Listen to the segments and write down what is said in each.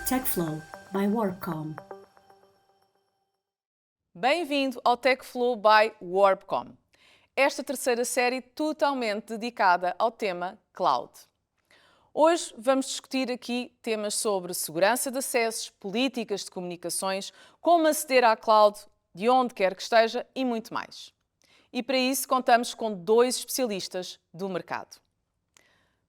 TechFlow by WarpCom. Bem-vindo ao TechFlow by WarpCom. Esta terceira série totalmente dedicada ao tema Cloud. Hoje vamos discutir aqui temas sobre segurança de acessos, políticas de comunicações, como aceder à cloud, de onde quer que esteja e muito mais. E para isso contamos com dois especialistas do mercado.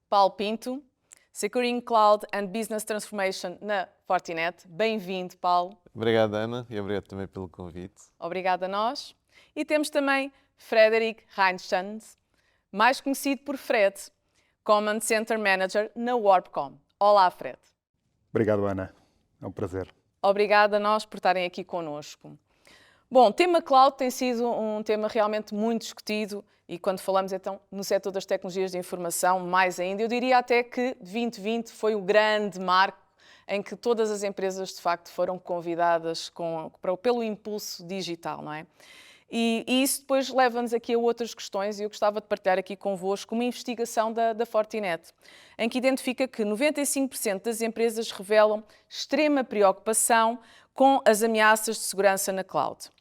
Paulo Pinto, Securing Cloud and Business Transformation na Fortinet. Bem-vindo, Paulo. Obrigado, Ana, e obrigado também pelo convite. Obrigada a nós. E temos também Frederic Reinstand, mais conhecido por Fred, Command Center Manager na WarpCom. Olá, Fred. Obrigado, Ana. É um prazer. Obrigada a nós por estarem aqui connosco. Bom, o tema cloud tem sido um tema realmente muito discutido e quando falamos então no setor das tecnologias de informação, mais ainda, eu diria até que 2020 foi o grande marco em que todas as empresas de facto foram convidadas pelo impulso digital, não é? E isso depois leva-nos aqui a outras questões e eu gostava de partilhar aqui convosco uma investigação da Fortinet, em que identifica que 95% das empresas revelam extrema preocupação com as ameaças de segurança na cloud.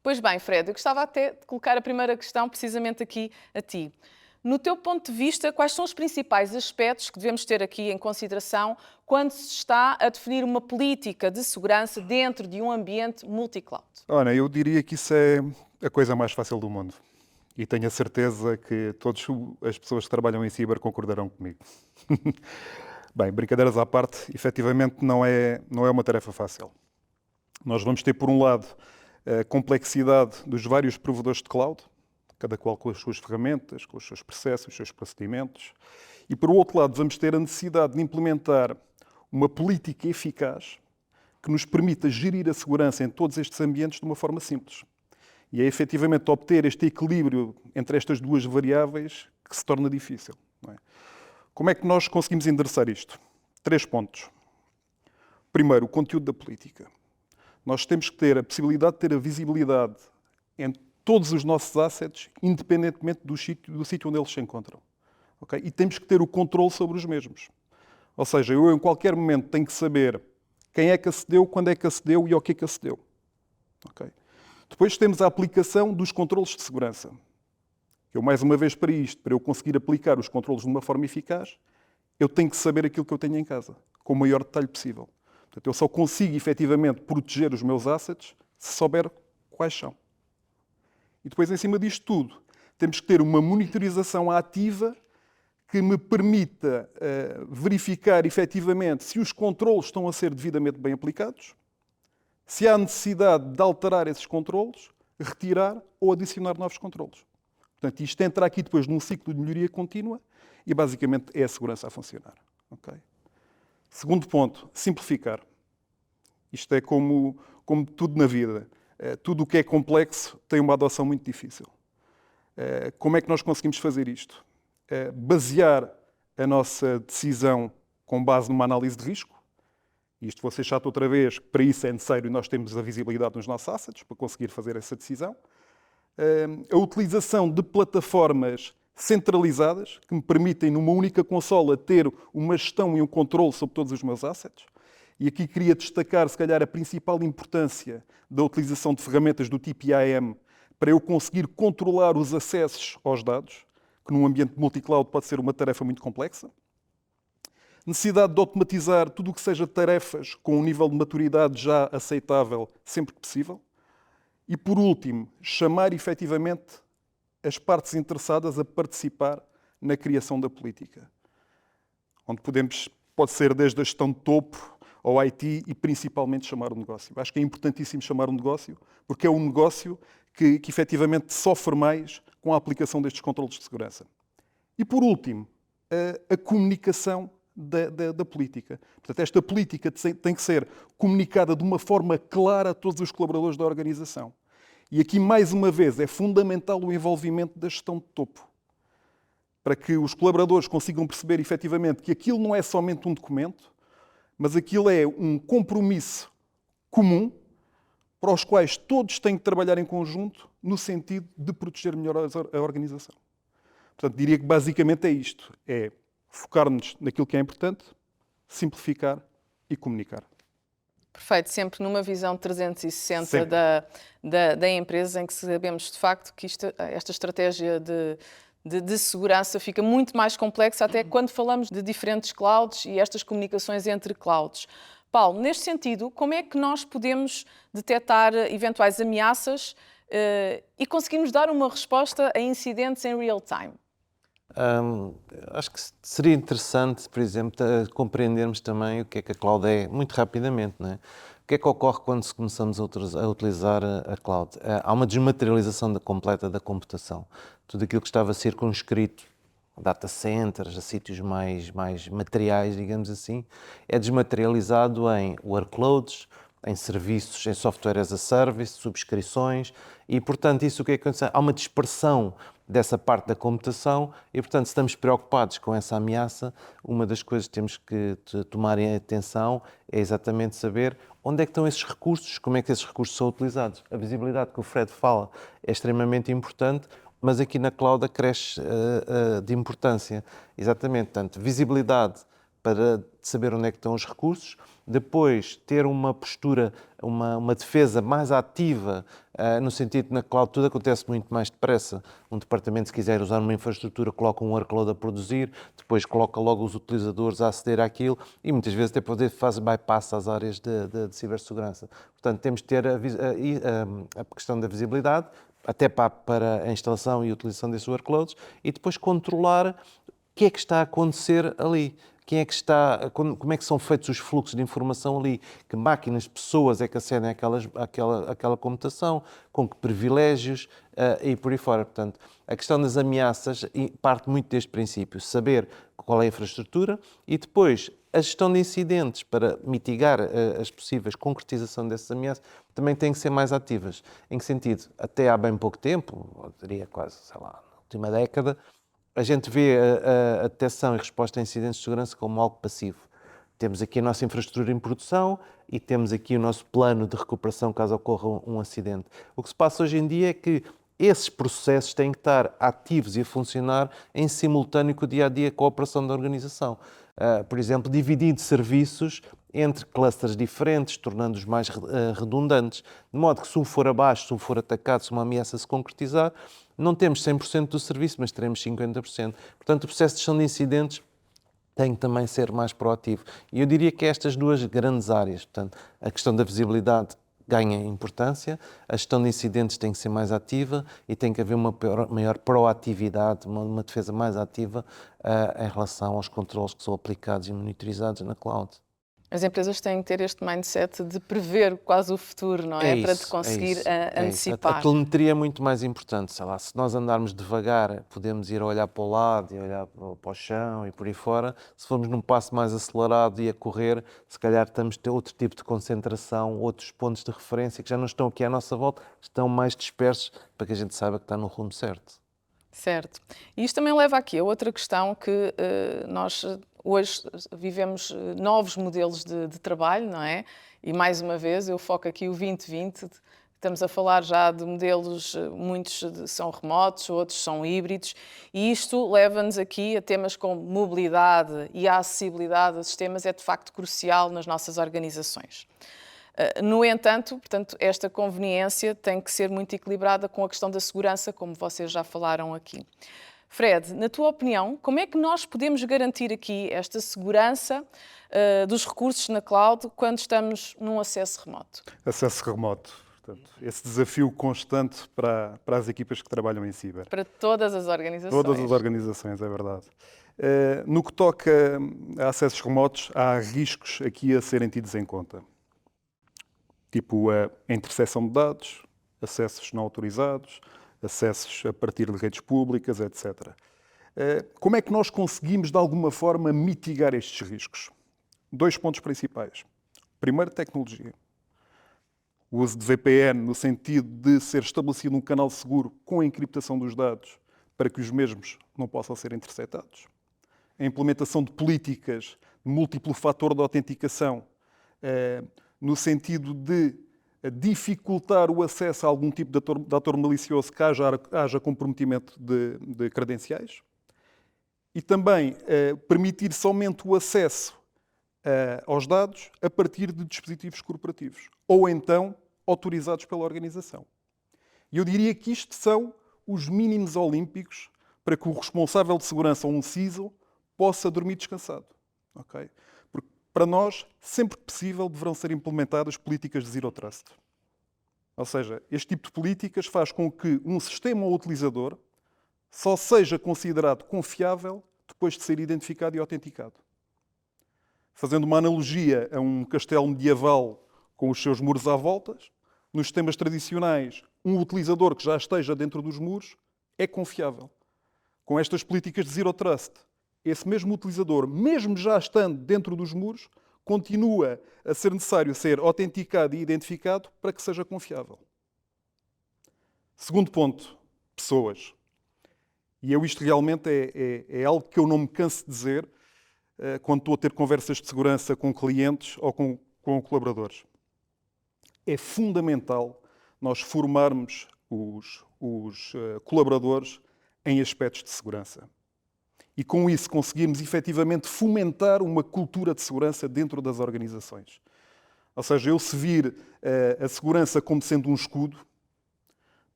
Pois bem, Fred, eu gostava até de colocar a primeira questão precisamente aqui a ti. No teu ponto de vista, quais são os principais aspectos que devemos ter aqui em consideração quando se está a definir uma política de segurança dentro de um ambiente multi-cloud? Ana, eu diria que isso é a coisa mais fácil do mundo. E tenho a certeza que todas as pessoas que trabalham em ciber concordarão comigo. Bem, brincadeiras à parte, efetivamente não é uma tarefa fácil. Nós vamos ter, por um lado, a complexidade dos vários provedores de cloud, cada qual com as suas ferramentas, com os seus processos, os seus procedimentos. E, por outro lado, vamos ter a necessidade de implementar uma política eficaz que nos permita gerir a segurança em todos estes ambientes de uma forma simples. E é efetivamente obter este equilíbrio entre estas duas variáveis que se torna difícil. Não é? Como é que nós conseguimos endereçar isto? 3 pontos. Primeiro, o conteúdo da política. Nós temos que ter a possibilidade de ter a visibilidade em todos os nossos assets, independentemente do sítio onde eles se encontram. Okay? E temos que ter o controle sobre os mesmos. Ou seja, eu em qualquer momento tenho que saber quem é que acedeu, quando é que acedeu e ao que é que acedeu. Okay? Depois temos a aplicação dos controles de segurança. Eu, mais uma vez, para eu conseguir aplicar os controles de uma forma eficaz, eu tenho que saber aquilo que eu tenho em casa, com o maior detalhe possível. Portanto, eu só consigo, efetivamente, proteger os meus assets se souber quais são. E depois, em cima disto tudo, temos que ter uma monitorização ativa que me permita verificar, efetivamente, se os controles estão a ser devidamente bem aplicados, se há necessidade de alterar esses controles, retirar ou adicionar novos controles. Portanto, isto entra aqui depois num ciclo de melhoria contínua e, basicamente, é a segurança a funcionar. Okay? Segundo ponto, simplificar. Isto é como tudo na vida. Tudo o que é complexo tem uma adoção muito difícil. Como é que nós conseguimos fazer isto? Basear a nossa decisão com base numa análise de risco. Isto vou ser chato outra vez, para isso é necessário nós termos a visibilidade nos nossos assets para conseguir fazer essa decisão. A utilização de plataformas centralizadas que me permitem, numa única consola, ter uma gestão e um controle sobre todos os meus assets. E aqui queria destacar, se calhar, a principal importância da utilização de ferramentas do tipo IAM para eu conseguir controlar os acessos aos dados, que num ambiente multi-cloud pode ser uma tarefa muito complexa. Necessidade de automatizar tudo o que seja tarefas com um nível de maturidade já aceitável sempre que possível. E, por último, chamar efetivamente as partes interessadas a participar na criação da política. Onde pode ser desde a gestão de topo ao IT e principalmente chamar o negócio. Acho que é importantíssimo chamar o negócio, porque é um negócio que efetivamente sofre mais com a aplicação destes controles de segurança. E, por último, a comunicação da política. Portanto, esta política tem que ser comunicada de uma forma clara a todos os colaboradores da organização. E aqui, mais uma vez, é fundamental o envolvimento da gestão de topo, para que os colaboradores consigam perceber efetivamente que aquilo não é somente um documento, mas aquilo é um compromisso comum para os quais todos têm que trabalhar em conjunto no sentido de proteger melhor a organização. Portanto, diria que basicamente é isto. É focar-nos naquilo que é importante, simplificar e comunicar. Perfeito, sempre numa visão 360 Sempre. da empresa, em que sabemos de facto que esta estratégia de segurança fica muito mais complexa, até quando falamos de diferentes clouds e estas comunicações entre clouds. Paulo, neste sentido, como é que nós podemos detectar eventuais ameaças e conseguirmos dar uma resposta a incidentes em real time? Acho que seria interessante, por exemplo, compreendermos também o que é que a cloud é, muito rapidamente, não é? O que é que ocorre quando começamos a utilizar a cloud? Há uma desmaterialização completa da computação. Tudo aquilo que estava circunscrito a data centers, a sítios mais materiais, digamos assim, é desmaterializado em workloads, em serviços, em software as a service, subscrições e, portanto, isso o que é que acontece? Há uma dispersão dessa parte da computação e, portanto, se estamos preocupados com essa ameaça, uma das coisas que temos que tomar em atenção é exatamente saber onde é que estão esses recursos, como é que esses recursos são utilizados. A visibilidade que o Fred fala é extremamente importante, mas aqui na cloud acresce de importância. Exatamente, portanto, visibilidade para saber onde é que estão os recursos, depois ter uma postura, uma defesa mais ativa, no sentido que na cloud tudo acontece muito mais depressa. Um departamento, se quiser usar uma infraestrutura, coloca um workload a produzir, depois coloca logo os utilizadores a aceder àquilo e muitas vezes até faz bypass às áreas de cibersegurança. Portanto, temos de ter a questão da visibilidade, até para a instalação e utilização desses workloads, e depois controlar o que é que está a acontecer ali. Quem é que está, como é que são feitos os fluxos de informação ali, que máquinas, pessoas é que acedem àquela computação, com que privilégios e por aí fora. Portanto, a questão das ameaças parte muito deste princípio, saber qual é a infraestrutura e depois a gestão de incidentes para mitigar as possíveis concretização dessas ameaças também têm que ser mais ativas. Em que sentido? Até há bem pouco tempo, eu diria quase, sei lá, na última década, a gente vê a detecção e resposta a incidentes de segurança como algo passivo. Temos aqui a nossa infraestrutura em produção e temos aqui o nosso plano de recuperação caso ocorra um acidente. O que se passa hoje em dia é que esses processos têm que estar ativos e a funcionar em simultâneo com o dia-a-dia, com a operação da organização. Por exemplo, dividindo serviços entre clusters diferentes, tornando-os mais redundantes, de modo que se um for abaixo, se um for atacado, se uma ameaça se concretizar, não temos 100% do serviço, mas teremos 50%. Portanto, o processo de gestão de incidentes tem que também ser mais proativo. E eu diria que estas duas grandes áreas, portanto, a questão da visibilidade ganha importância, a gestão de incidentes tem que ser mais ativa e tem que haver uma maior proatividade, uma defesa mais ativa em relação aos controles que são aplicados e monitorizados na cloud. As empresas têm que ter este mindset de prever quase o futuro, não é? Para te conseguir antecipar. A telemetria é muito mais importante. Sei lá, se nós andarmos devagar, podemos ir a olhar para o lado e olhar para o chão e por aí fora. Se formos num passo mais acelerado e a correr, se calhar estamos a ter outro tipo de concentração, outros pontos de referência que já não estão aqui à nossa volta, estão mais dispersos para que a gente saiba que está no rumo certo. Certo. E isto também leva aqui a outra questão que nós hoje vivemos novos modelos de trabalho, não é? E mais uma vez eu foco aqui o 2020. Estamos a falar já de modelos, muitos são remotos, outros são híbridos, e isto leva-nos aqui a temas como mobilidade e a acessibilidade a sistemas é de facto crucial nas nossas organizações. No entanto, portanto, esta conveniência tem que ser muito equilibrada com a questão da segurança, como vocês já falaram aqui. Fred, na tua opinião, como é que nós podemos garantir aqui esta segurança dos recursos na cloud quando estamos num acesso remoto? Acesso remoto. Portanto, esse desafio constante para as equipas que trabalham em ciber. Para todas as organizações. Todas as organizações, é verdade. No que toca a acessos remotos, há riscos aqui a serem tidos em conta. Tipo a interseção de dados, acessos não autorizados, acessos a partir de redes públicas, etc. Como é que nós conseguimos, de alguma forma, mitigar estes riscos? 2 pontos principais. Primeiro, tecnologia. O uso de VPN, no sentido de ser estabelecido um canal seguro com a encriptação dos dados, para que os mesmos não possam ser interceptados. A implementação de políticas de múltiplo fator de autenticação, no sentido de dificultar o acesso a algum tipo de ator malicioso que haja comprometimento de credenciais. E também permitir somente o acesso aos dados a partir de dispositivos corporativos ou então autorizados pela organização. E eu diria que isto são os mínimos olímpicos para que o responsável de segurança ou um CISO possa dormir descansado. Okay? Porque para nós, sempre que possível, deverão ser implementadas políticas de Zero Trust. Ou seja, este tipo de políticas faz com que um sistema ou utilizador só seja considerado confiável depois de ser identificado e autenticado. Fazendo uma analogia a um castelo medieval com os seus muros à volta, nos sistemas tradicionais, um utilizador que já esteja dentro dos muros é confiável. Com estas políticas de Zero Trust, esse mesmo utilizador, mesmo já estando dentro dos muros, continua a ser necessário ser autenticado e identificado para que seja confiável. Segundo ponto, pessoas. E isto realmente é algo que eu não me canso de dizer quando estou a ter conversas de segurança com clientes ou com colaboradores. É fundamental nós formarmos os colaboradores em aspectos de segurança. E com isso conseguirmos efetivamente fomentar uma cultura de segurança dentro das organizações. Ou seja, eu se vir a segurança como sendo um escudo,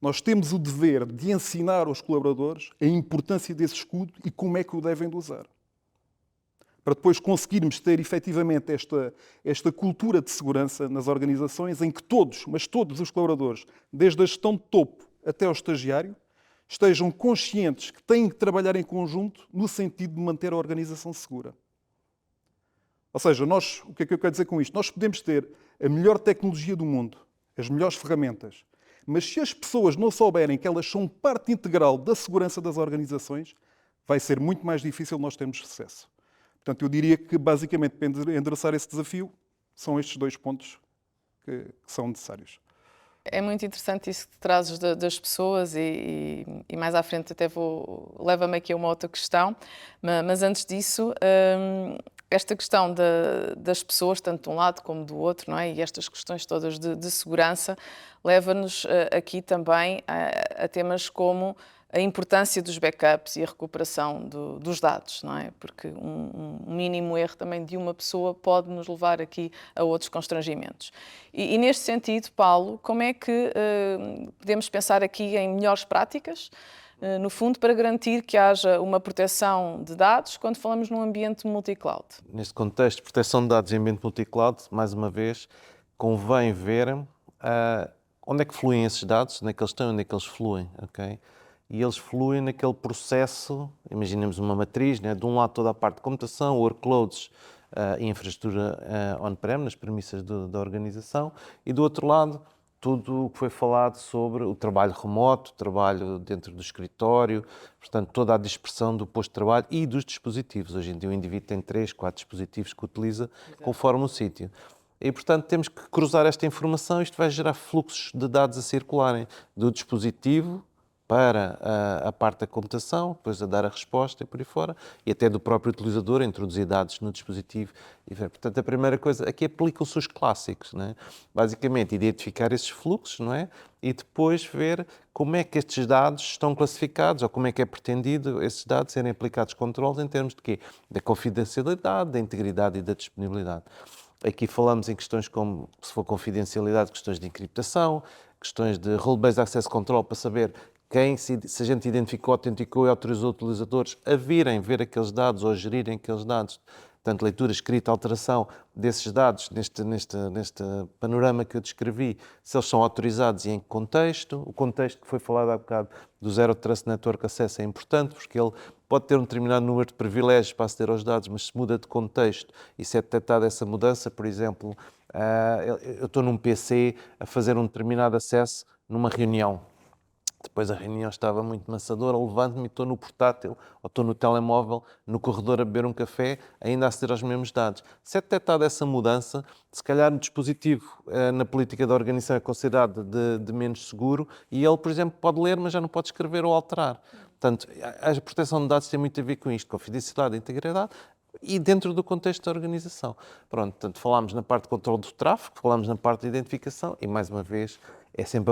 nós temos o dever de ensinar aos colaboradores a importância desse escudo e como é que o devem de usar. Para depois conseguirmos ter efetivamente esta cultura de segurança nas organizações em que todos, mas todos os colaboradores, desde a gestão de topo até ao estagiário, estejam conscientes que têm que trabalhar em conjunto no sentido de manter a organização segura. Ou seja, o que é que eu quero dizer com isto? Nós podemos ter a melhor tecnologia do mundo, as melhores ferramentas, mas se as pessoas não souberem que elas são parte integral da segurança das organizações, vai ser muito mais difícil nós termos sucesso. Portanto, eu diria que, basicamente, para endereçar esse desafio, são estes dois pontos que são necessários. É muito interessante isso que trazes das pessoas e mais à frente até leva-me aqui a uma outra questão, mas antes disso, esta questão das pessoas, tanto de um lado como do outro, não é? E estas questões todas de segurança, leva-nos aqui também a temas como a importância dos backups e a recuperação dos dados, não é? Porque um mínimo erro também de uma pessoa pode nos levar aqui a outros constrangimentos. E neste sentido, Paulo, como é que podemos pensar aqui em melhores práticas, no fundo, para garantir que haja uma proteção de dados quando falamos num ambiente multi-cloud? Neste contexto de proteção de dados em ambiente multi-cloud, mais uma vez, convém ver onde é que fluem esses dados, onde é que eles estão, onde é que eles fluem, ok? E eles fluem naquele processo, imaginemos uma matriz, né? De um lado toda a parte de computação, workloads e infraestrutura on-prem, nas premissas da organização, e do outro lado tudo o que foi falado sobre o trabalho remoto, o trabalho dentro do escritório, portanto toda a dispersão do posto de trabalho e dos dispositivos. Hoje em dia o indivíduo tem 3, 4 dispositivos que utiliza conforme o sítio. E, portanto, temos que cruzar esta informação. Isto vai gerar fluxos de dados a circularem do dispositivo para a parte da computação, depois a dar a resposta e por aí fora, e até do próprio utilizador a introduzir dados no dispositivo. E ver. Portanto, a primeira coisa, aqui aplicam-se os clássicos, não é? Basicamente, identificar esses fluxos, não é? E depois ver como é que estes dados estão classificados, ou como é que é pretendido esses dados serem aplicados controles em termos de quê? Da confidencialidade, da integridade e da disponibilidade. Aqui falamos em questões como, se for confidencialidade, questões de encriptação, questões de role-based access control para saber se a gente identificou, autenticou e autorizou utilizadores a virem ver aqueles dados ou a gerirem aqueles dados, tanto leitura, escrita, alteração desses dados neste panorama que eu descrevi, se eles são autorizados e em que contexto. O contexto que foi falado há bocado do Zero Trust Network Access é importante porque ele pode ter um determinado número de privilégios para aceder aos dados, mas se muda de contexto e se é detectada essa mudança, por exemplo, eu estou num PC a fazer um determinado acesso numa reunião. Depois a reunião estava muito maçadora, levanto-me e estou no portátil ou estou no telemóvel, no corredor a beber um café, ainda a aceder aos mesmos dados. Se é detectada essa mudança, se calhar o dispositivo na política da organização é considerado de menos seguro e ele, por exemplo, pode ler, mas já não pode escrever ou alterar. Portanto, a proteção de dados tem muito a ver com isto, confidencialidade e integridade, e dentro do contexto da organização. Pronto, portanto, falámos na parte de controle do tráfego, falámos na parte de identificação e, mais uma vez, É sempre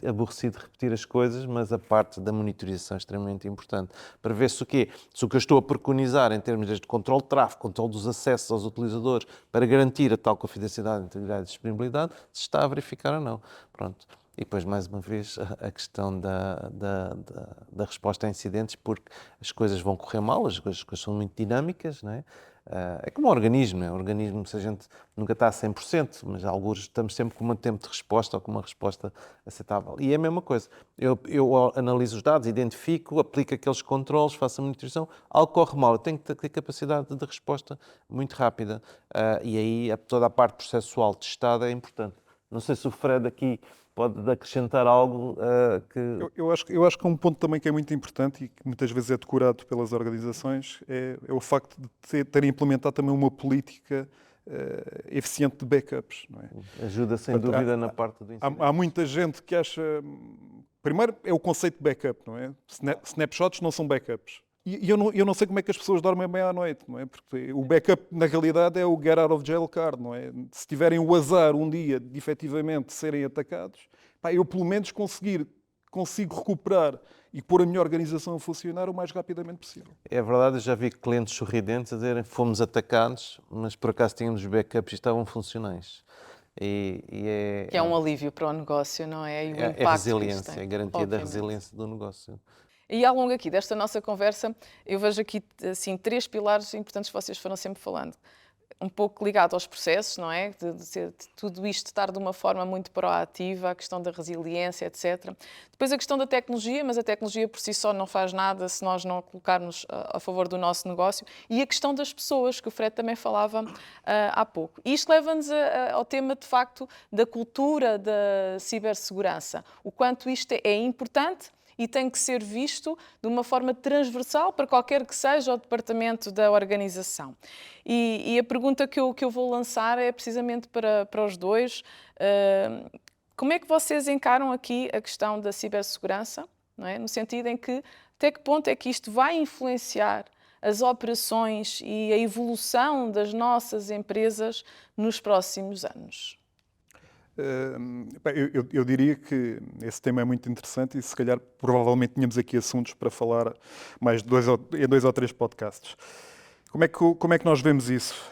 aborrecido repetir as coisas, mas a parte da monitorização é extremamente importante para ver se o que eu estou a preconizar em termos de controle de tráfego, controle dos acessos aos utilizadores, para garantir a tal confidencialidade, integridade e disponibilidade, se está a verificar ou não. Pronto. E depois, mais uma vez, a questão da resposta a incidentes, porque as coisas vão correr mal, as coisas são muito dinâmicas, não é? É como um organismo, não é? Um organismo, se a gente nunca está a 100%, mas alguns estamos sempre com um tempo de resposta ou com uma resposta aceitável. E é a mesma coisa. Eu analiso os dados, identifico, aplico aqueles controles, faço a monitorização, algo corre mal, eu tenho que ter capacidade de resposta muito rápida. E aí toda a parte processual testada é importante. Não sei se o Fred aqui pode acrescentar algo que... Eu acho que um ponto também que é muito importante e que muitas vezes é decorado pelas organizações é o facto de terem implementado também uma política eficiente de backups. Não é? Ajuda, sem dúvida, na parte do incidente. Há muita gente que acha... Primeiro, é o conceito de backup, não é? Snapshots não são backups. E eu não sei como é que as pessoas dormem bem à noite, não é? Porque o backup, na realidade, é o get out of jail card, não é? Se tiverem o azar um dia de efetivamente serem atacados, eu pelo menos consigo recuperar e pôr a minha organização a funcionar o mais rapidamente possível. É verdade, eu já vi clientes sorridentes a dizerem que fomos atacados, mas por acaso tínhamos backups e estavam funcionais. Que é um alívio para o negócio, não é? E o impacto é resiliência, que é a garantia da resiliência do negócio. E ao longo aqui desta nossa conversa, eu vejo aqui assim, 3 pilares importantes que vocês foram sempre falando. Um pouco ligado aos processos, não é? De tudo isto estar de uma forma muito proativa, a questão da resiliência, etc. Depois a questão da tecnologia, mas a tecnologia por si só não faz nada se nós não a colocarmos a favor do nosso negócio. E a questão das pessoas, que o Fred também falava há pouco. E isto leva-nos ao tema, de facto, da cultura da cibersegurança. O quanto isto é importante e tem que ser visto de uma forma transversal para qualquer que seja o departamento da organização. E a pergunta que eu vou lançar é precisamente para os dois. Como é que vocês encaram aqui a questão da cibersegurança, não é? No sentido em que até que ponto é que isto vai influenciar as operações e a evolução das nossas empresas nos próximos anos? Eu diria que esse tema é muito interessante e se calhar provavelmente tínhamos aqui assuntos para falar mais em 2 ou 3 podcasts. Como é que nós vemos isso?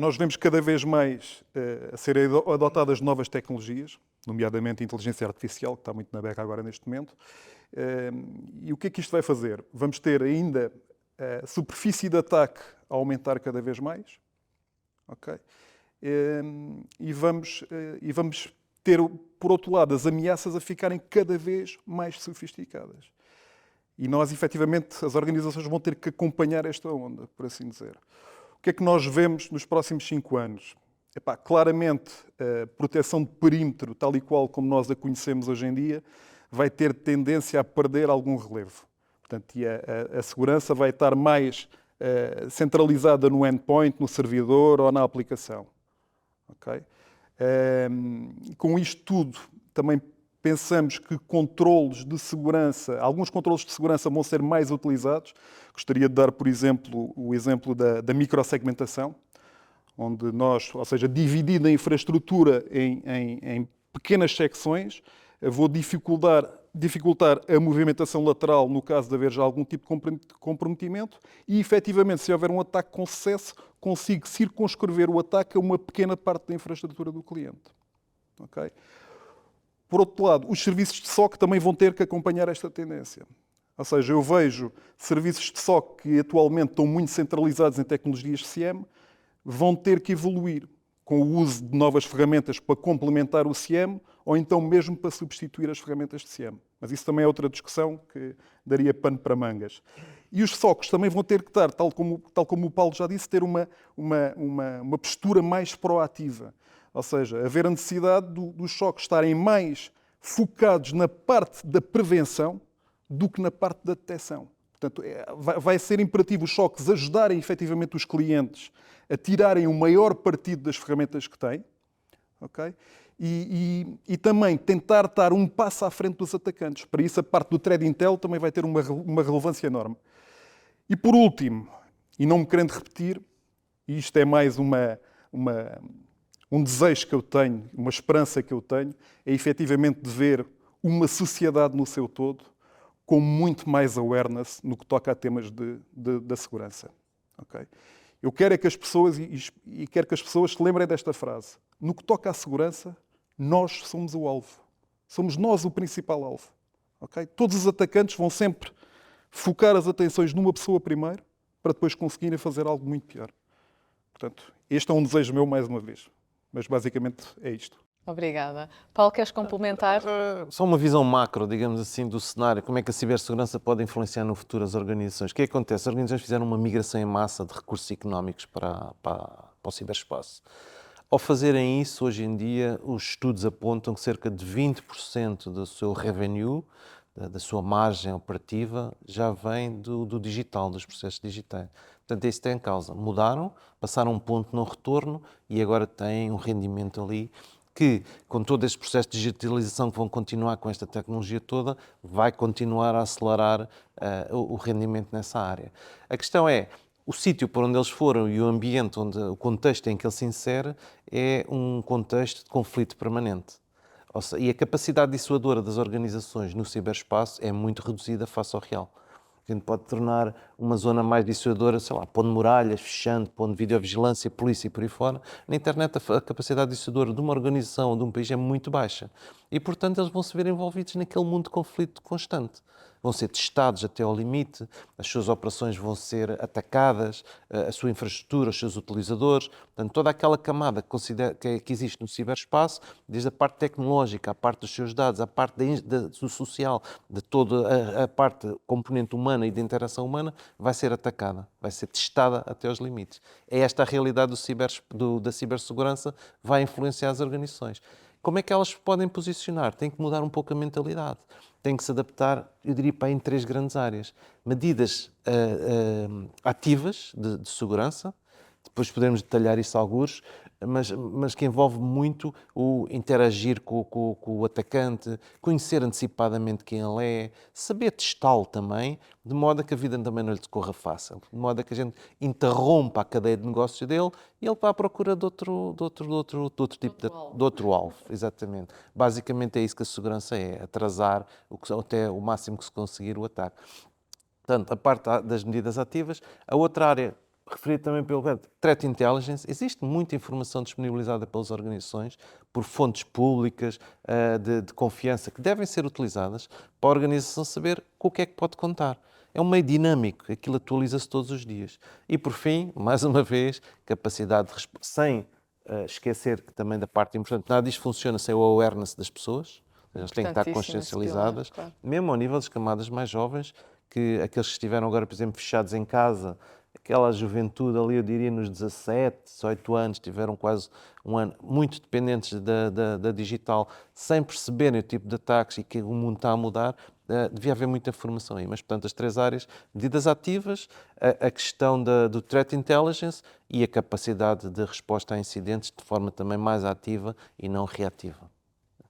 Nós vemos cada vez mais a serem adotadas novas tecnologias, nomeadamente a inteligência artificial, que está muito na beca agora neste momento. E o que é que isto vai fazer? Vamos ter ainda a superfície de ataque a aumentar cada vez mais. Okay? E vamos ter, por outro lado, as ameaças a ficarem cada vez mais sofisticadas. E nós, efetivamente, as organizações vão ter que acompanhar esta onda, por assim dizer. O que é que nós vemos nos próximos 5 anos? Claramente, a proteção de perímetro, tal e qual como nós a conhecemos hoje em dia, vai ter tendência a perder algum relevo. Portanto, a segurança vai estar mais centralizada no endpoint, no servidor ou na aplicação. Okay? Com isto tudo, também pensamos que alguns controlos de segurança vão ser mais utilizados. Gostaria de dar, por exemplo, o exemplo da microsegmentação, onde nós, ou seja, dividida a infraestrutura em pequenas secções, vou dificultar a movimentação lateral no caso de haver já algum tipo de comprometimento e, efetivamente, se houver um ataque com sucesso, consigo circunscrever o ataque a uma pequena parte da infraestrutura do cliente. Okay? Por outro lado, os serviços de SOC também vão ter que acompanhar esta tendência. Ou seja, eu vejo serviços de SOC que atualmente estão muito centralizados em tecnologias CIEM, vão ter que evoluir com o uso de novas ferramentas para complementar o CIEM ou então mesmo para substituir as ferramentas de CIEM. Mas isso também é outra discussão que daria pano para mangas. E os SOCs também vão ter que estar, tal como o Paulo já disse, ter uma postura mais proativa. Ou seja, haver a necessidade dos SOCs estarem mais focados na parte da prevenção do que na parte da detecção. Portanto, vai ser imperativo os SOCs ajudarem efetivamente os clientes a tirarem o maior partido das ferramentas que têm, okay? E também tentar estar um passo à frente dos atacantes. Para isso, a parte do Threat Intel também vai ter uma relevância enorme. E por último, e não me querendo repetir, e isto é mais Um desejo que eu tenho, uma esperança que eu tenho, é efetivamente de ver uma sociedade no seu todo com muito mais awareness no que toca a temas da segurança. Okay? Eu quero é que as pessoas, e quero que as pessoas se lembrem desta frase. No que toca à segurança, nós somos o alvo. Somos nós o principal alvo. Okay? Todos os atacantes vão sempre focar as atenções numa pessoa primeiro, para depois conseguirem fazer algo muito pior. Portanto, este é um desejo meu mais uma vez. Mas basicamente é isto. Obrigada. Paulo, queres complementar? Só uma visão macro, digamos assim, do cenário. Como é que a cibersegurança pode influenciar no futuro as organizações? O que é que acontece? As organizações fizeram uma migração em massa de recursos económicos para o ciberespaço. Ao fazerem isso, hoje em dia, os estudos apontam que cerca de 20% do seu revenue, da sua margem operativa, já vem do digital, dos processos digitais. Portanto, isso tem em causa. Mudaram, passaram um ponto de não retorno e agora têm um rendimento ali que, com todo este processo de digitalização que vão continuar com esta tecnologia toda, vai continuar a acelerar o rendimento nessa área. A questão é, o sítio por onde eles foram e o ambiente, o contexto em que ele se insere, é um contexto de conflito permanente. E a capacidade dissuadora das organizações no ciberespaço é muito reduzida face ao real. A gente pode tornar uma zona mais dissuadora, sei lá, pondo muralhas, fechando, pondo videovigilância, polícia e por aí fora. Na internet a capacidade dissuadora de uma organização ou de um país é muito baixa. E, portanto, eles vão se ver envolvidos naquele mundo de conflito constante. Vão ser testados até ao limite, as suas operações vão ser atacadas, a sua infraestrutura, os seus utilizadores. Portanto, toda aquela camada que existe no ciberespaço, desde a parte tecnológica, a parte dos seus dados, a parte do social, de toda a parte componente humana e de interação humana, vai ser atacada, vai ser testada até aos limites. É esta a realidade da cibersegurança, vai influenciar as organizações. Como é que elas se podem posicionar? Tem que mudar um pouco a mentalidade. Tem que se adaptar, eu diria, em 3 grandes áreas. Medidas ativas de segurança, depois podemos detalhar isso a algures, mas que envolve muito o interagir com o atacante, conhecer antecipadamente quem ele é, saber testá-lo também, de modo a que a vida também não lhe decorra fácil, de modo a que a gente interrompa a cadeia de negócio dele e ele vá à procura de outro alvo. Exatamente. Basicamente é isso que a segurança é, atrasar até o máximo que se conseguir o ataque. Portanto, a parte das medidas ativas, a outra área referido também pelo Threat Intelligence, existe muita informação disponibilizada pelas organizações por fontes públicas de confiança que devem ser utilizadas para a organização saber com o que é que pode contar. É um meio dinâmico, aquilo atualiza-se todos os dias. E por fim, mais uma vez, capacidade de resposta, sem esquecer que também da parte importante, nada disto funciona sem o awareness das pessoas, elas têm que estar consciencializadas, claro. Mesmo ao nível das camadas mais jovens, que aqueles que estiveram agora, por exemplo, fechados em casa, aquela juventude ali, eu diria, nos 17, 18 anos, tiveram quase um ano muito dependentes da digital, sem perceberem o tipo de ataques e que o mundo está a mudar, devia haver muita informação aí. Mas, portanto, as 3 áreas, medidas ativas, a questão do Threat Intelligence e a capacidade de resposta a incidentes de forma também mais ativa e não reativa.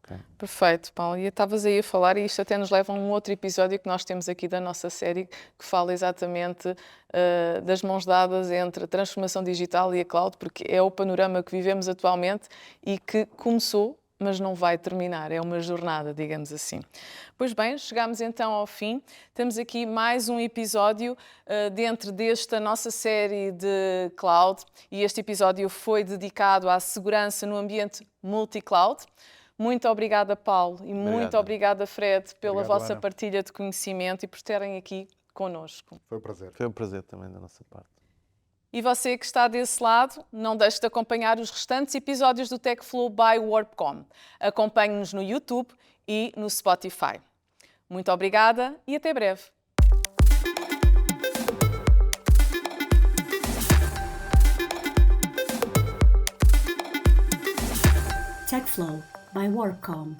Okay. Perfeito, Paulo. E estavas aí a falar, e isto até nos leva a um outro episódio que nós temos aqui da nossa série, que fala exatamente das mãos dadas entre a transformação digital e a cloud, porque é o panorama que vivemos atualmente e que começou, mas não vai terminar. É uma jornada, digamos assim. Pois bem, chegamos então ao fim. Temos aqui mais um episódio dentro desta nossa série de cloud, e este episódio foi dedicado à segurança no ambiente multi-cloud. Muito obrigada, Paulo, e muito obrigada, Fred, pela vossa partilha de conhecimento e por estarem aqui connosco. Foi um prazer. Foi um prazer também da nossa parte. E você que está desse lado, não deixe de acompanhar os restantes episódios do TechFlow by Warpcom. Acompanhe-nos no YouTube e no Spotify. Muito obrigada e até breve. TechFlow by Warpcom.